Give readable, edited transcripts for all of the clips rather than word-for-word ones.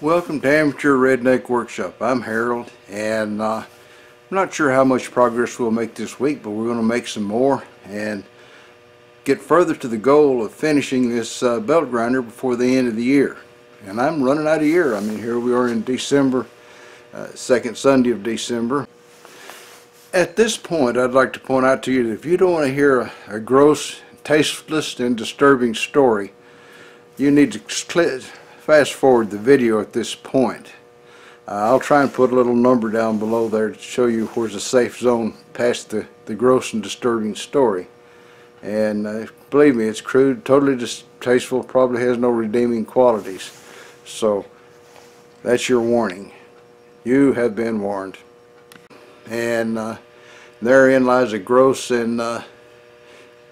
Welcome to Amateur Redneck Workshop. I'm Harold, and I'm not sure how much progress we'll make this week, but we're going to make some more and get further to the goal of finishing this belt grinder before the end of the year. And I'm running out of year. I mean, here we are in December, second Sunday of December. At this point, I'd like to point out to you that if you don't want to hear a gross, tasteless, and disturbing story, you need to fast forward the video at this point. I'll try and put a little number down below there to show you where's a safe zone past the gross and disturbing story. And believe me, it's crude, totally distasteful, probably has no redeeming qualities. So that's your warning. You have been warned. And therein lies a gross and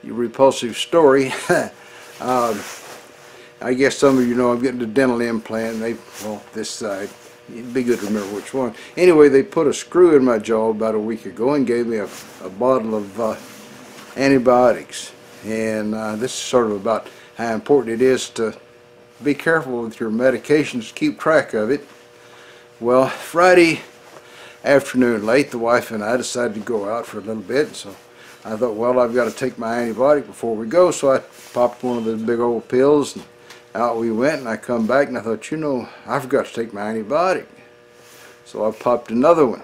repulsive story. I guess some of you know I'm getting a dental implant. This side. It'd be good to remember which one. Anyway, they put a screw in my jaw about a week ago and gave me a bottle of antibiotics. And this is sort of about how important it is to be careful with your medications, keep track of it. Well, Friday afternoon late, the wife and I decided to go out for a little bit. So I thought, well, I've got to take my antibiotic before we go. So I popped one of those big old pills. And out we went, and I come back and I thought, you know, I forgot to take my antibiotic. So I popped another one.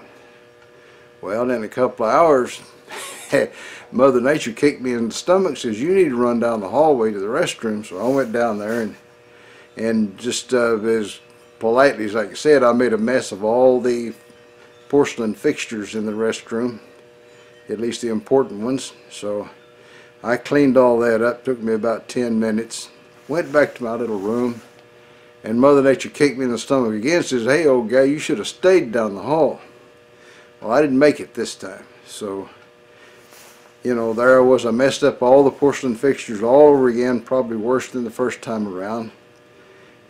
Well, in a couple of hours, Mother Nature kicked me in the stomach, says, you need to run down the hallway to the restroom. So I went down there and just as politely as I said, I made a mess of all the porcelain fixtures in the restroom, at least the important ones. So I cleaned all that up. Took me about 10 minutes. Went back to my little room, and Mother Nature kicked me in the stomach again and says, hey, old guy, you should have stayed down the hall. Well, I didn't make it this time. So, you know, there I was. I messed up all the porcelain fixtures all over again, probably worse than the first time around.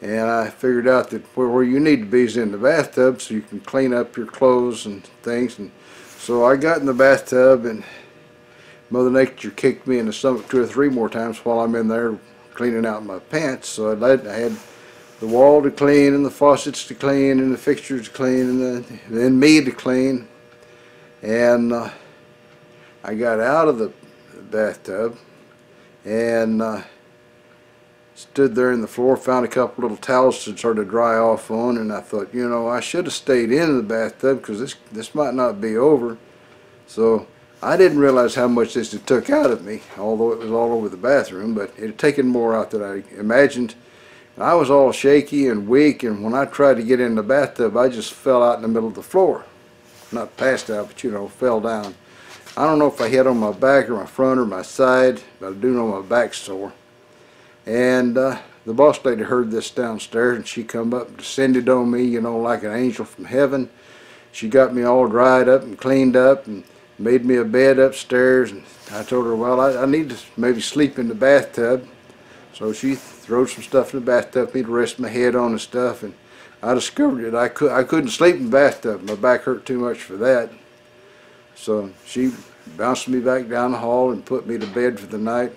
And I figured out that where you need to be is in the bathtub so you can clean up your clothes and things. And so I got in the bathtub, and Mother Nature kicked me in the stomach 2 or 3 more times while I'm in there cleaning out my pants. So I had the wall to clean, and the faucets to clean, and the fixtures to clean, and then me to clean. And I got out of the bathtub and stood there in the floor, found a couple little towels to sort of dry off on, and I thought, you know, I should have stayed in the bathtub because this might not be over. So I didn't realize how much this had took out of me, although it was all over the bathroom, but it had taken more out than I imagined. And I was all shaky and weak, and when I tried to get in the bathtub, I just fell out in the middle of the floor. Not passed out, but, you know, fell down. I don't know if I hit on my back or my front or my side, but I do know my back's sore. And the boss lady heard this downstairs, and she come up and descended on me, you know, like an angel from heaven. She got me all dried up and cleaned up and made me a bed upstairs, and I told her, well, I need to maybe sleep in the bathtub. So she threw some stuff in the bathtub, me to rest my head on and stuff, and I discovered that I couldn't sleep in the bathtub. My back hurt too much for that. So she bounced me back down the hall and put me to bed for the night,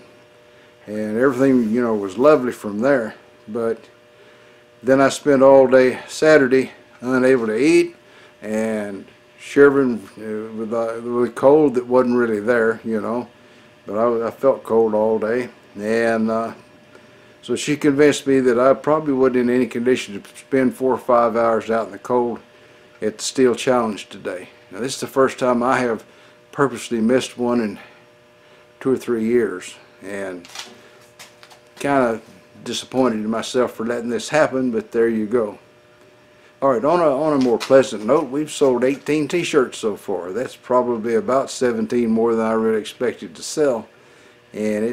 and everything, you know, was lovely from there. But then I spent all day Saturday unable to eat and shivering with cold that wasn't really there, you know, but I felt cold all day. And so she convinced me that I probably wasn't in any condition to spend 4 or 5 hours out in the cold at the Steel Challenge today. Now, this is the first time I have purposely missed one in 2 or 3 years, and kind of disappointed in myself for letting this happen, but there you go. Alright, on a more pleasant note, we've sold 18 t-shirts so far. That's probably about 17 more than I really expected to sell. And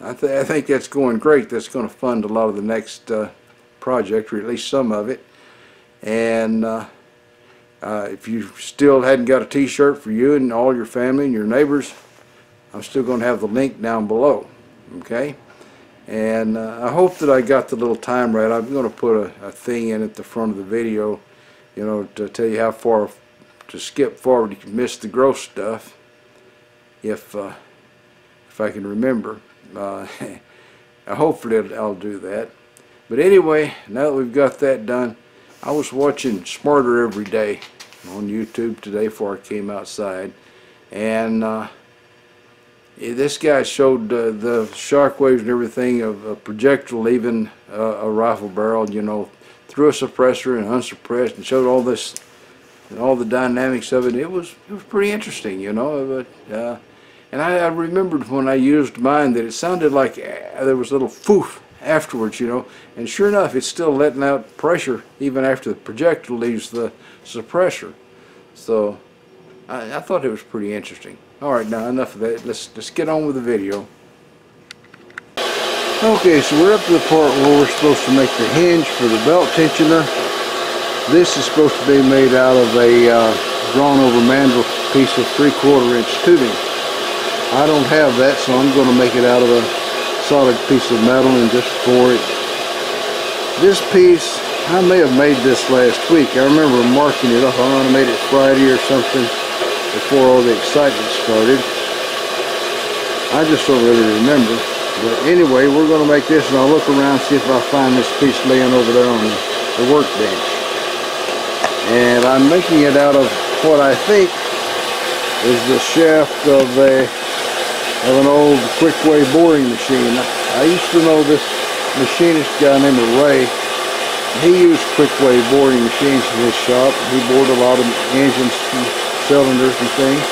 I think that's going great. That's going to fund a lot of the next project, or at least some of it. And if you still hadn't got a t-shirt for you and all your family and your neighbors, I'm still going to have the link down below. Okay? And I hope that I got the little time right. I'm going to put a thing in at the front of the video, you know, to tell you how far to skip forward. You can miss the gross stuff if I can remember. Hopefully I'll do that. But anyway, now that we've got that done, I was watching Smarter Every Day on YouTube today before I came outside, and this guy showed the shock waves and everything of a projectile leaving a rifle barrel, you know, through a suppressor and unsuppressed, and showed all this and all the dynamics of it. It was pretty interesting, you know. But and I remembered when I used mine that it sounded like there was a little foof afterwards, you know. And sure enough, it's still letting out pressure even after the projectile leaves the suppressor. So I thought it was pretty interesting. Alright, now enough of that. Let's get on with the video. Okay, so we're up to the part where we're supposed to make the hinge for the belt tensioner. This is supposed to be made out of a drawn over mandrel piece of 3/4 inch tubing. I don't have that, so I'm going to make it out of a solid piece of metal and just pour it. This piece, I may have made this last week. I remember marking it up. I might have made it Friday or something before all the excitement started. I just don't really remember. But anyway, we're going to make this, and I'll look around and see if I find this piece laying over there on the workbench. And I'm making it out of what I think is the shaft of an old quick-way boring machine. I used to know this machinist guy named Ray. He used quick-way boring machines in his shop. He bored a lot of engines and cylinders and things.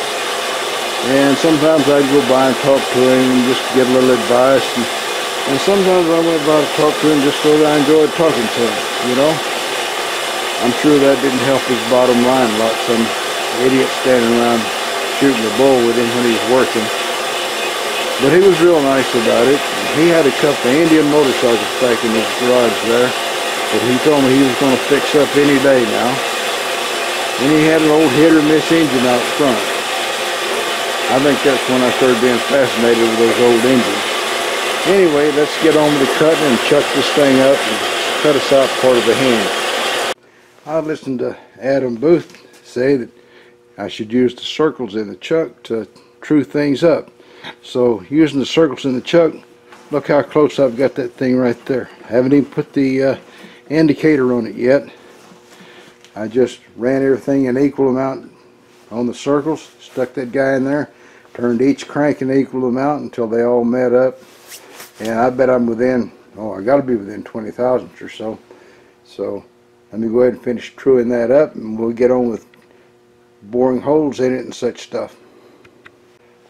And sometimes I'd go by and talk to him and just get a little advice. And sometimes I went by to talk to him just so that I enjoyed talking to him, you know. I'm sure that didn't help his bottom line a lot. Some idiot standing around shooting the bull with him when he was working. But he was real nice about it. He had a couple of Indian motorcycles back in his garage there that he told me he was going to fix up any day now. And he had an old hit-or-miss engine out front. I think that's when I started being fascinated with those old engines. Anyway, let's get on with the cutting and chuck this thing up and cut us out part of the hinge. I listened to Adam Booth say that I should use the circles in the chuck to true things up. So using the circles in the chuck, look how close I've got that thing right there. I haven't even put the indicator on it yet. I just ran everything in equal amount on the circles, stuck that guy in there, turned each crank in equal amount until they all met up. And I bet I'm within, I got to be within 20 thousandths or so. So let me go ahead and finish truing that up, and we'll get on with boring holes in it and such stuff.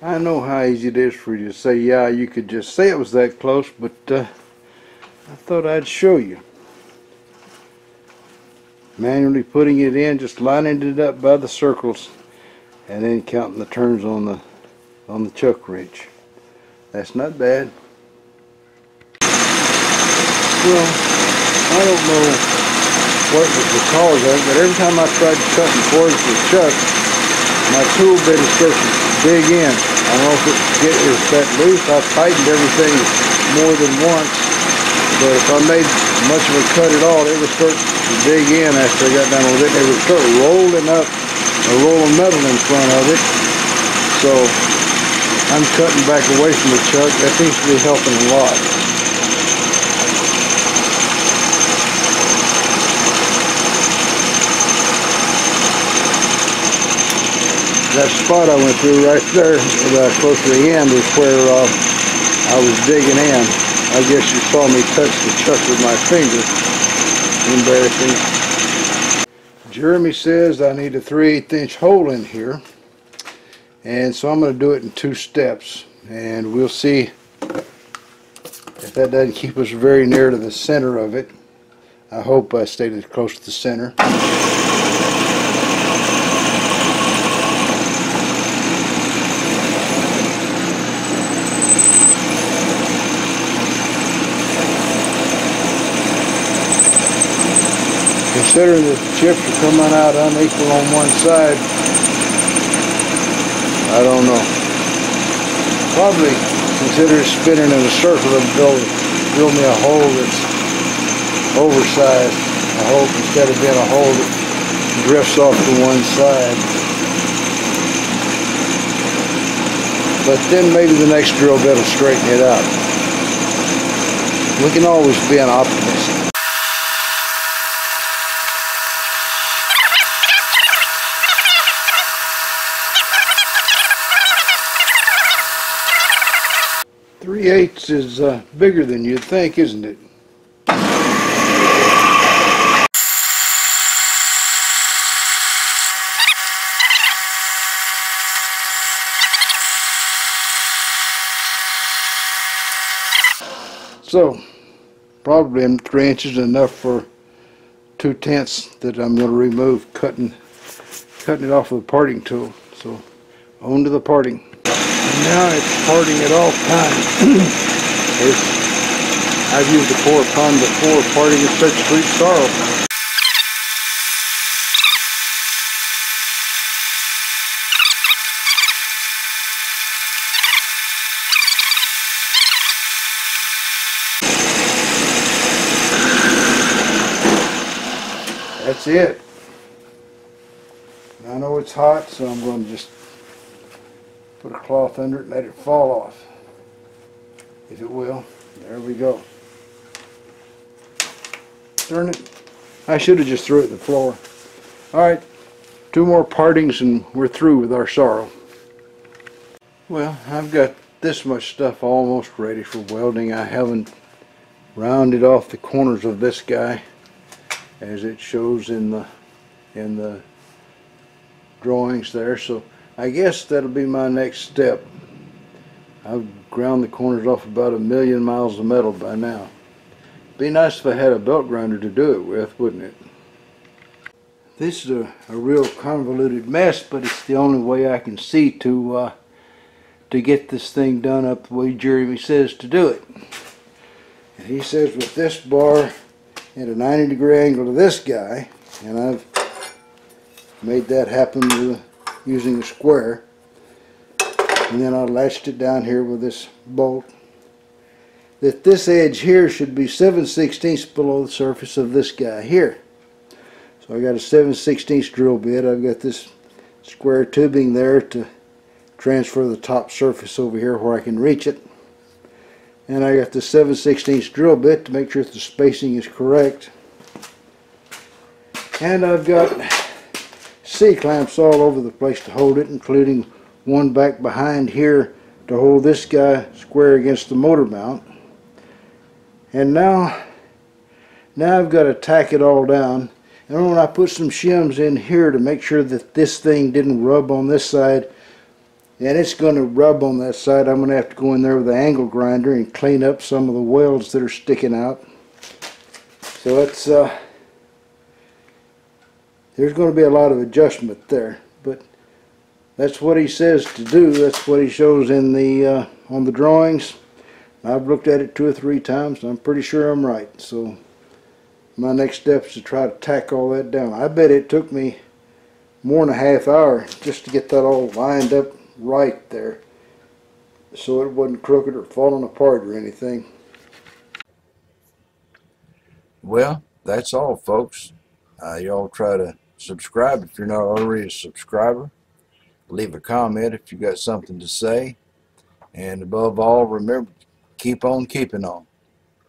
I know how easy it is for you to say, yeah, you could just say it was that close, but I thought I'd show you. Manually putting it in, just lining it up by the circles, and then counting the turns on the chuck wrench. That's not bad. Well, I don't know what was the cause of it, but every time I tried to cut and forge the chuck, my tool bit is starting to dig in. I don't know if it was set loose. I tightened everything more than once, but if I made much of a cut at all, it would start to dig in after I got done with it. It would start rolling up a roll of metal in front of it. So I'm cutting back away from the chuck. That seems to be helping a lot. That spot I went through right there, close to the end, is where I was digging in. I guess you saw me touch the chuck with my finger. Embarrassing. Jeremy says I need a 3/8 inch hole in here, and so I'm going to do it in 2 steps, and we'll see if that doesn't keep us very near to the center of it. I hope I stayed as close to the center. Considering the chips are coming out unequal on one side, I don't know. Probably consider spinning in a circle and drill me a hole that's oversized. I hope, instead of being a hole that drifts off to one side. But then maybe the next drill bit will straighten it out. We can always be an optimist. .38 is bigger than you'd think, isn't it? So, probably in 3 inches enough for 2/10 that I'm going to remove, cutting it off with a parting tool. So, on to the parting. And now it's parting at all times. I've used the 4-pound before. Parting is such sweet sorrow. That's it. I know it's hot, so I'm going to just put a cloth under it and let it fall off, if it will. There we go. Darn it. I should have just threw it in the floor. Alright, 2 more partings and we're through with our sorrel. Well, I've got this much stuff almost ready for welding. I haven't rounded off the corners of this guy as it shows in the drawings there, so I guess that'll be my next step. I've ground the corners off about 1,000,000 miles of metal by now. Be nice if I had a belt grinder to do it with, wouldn't it? This is a real convoluted mess, but it's the only way I can see to get this thing done up the way Jeremy says to do it. And he says with this bar at a 90-degree angle to this guy, and I've made that happen with using a square, and then I latched it down here with this bolt, that this edge here should be 7/16 below the surface of this guy here. So I got a 7/16 drill bit. I've got this square tubing there to transfer the top surface over here where I can reach it. And I got the 7/16 drill bit to make sure that the spacing is correct. And I've got C-clamps all over the place to hold it, including one back behind here to hold this guy square against the motor mount. And now I've got to tack it all down. And when I put some shims in here to make sure that this thing didn't rub on this side, and it's going to rub on that side, I'm going to have to go in there with an angle grinder and clean up some of the welds that are sticking out. So it's there's going to be a lot of adjustment there, but that's what he says to do. That's what he shows in the on the drawings. I've looked at it 2 or 3 times and I'm pretty sure I'm right. So my next step is to try to tack all that down. I bet it took me more than a half hour just to get that all lined up right there, so it wasn't crooked or falling apart or anything. Well, that's all, folks. Y'all try to subscribe if you're not already a subscriber. Leave a comment if you got something to say, and above all, remember, keep on keeping on.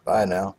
Bye now.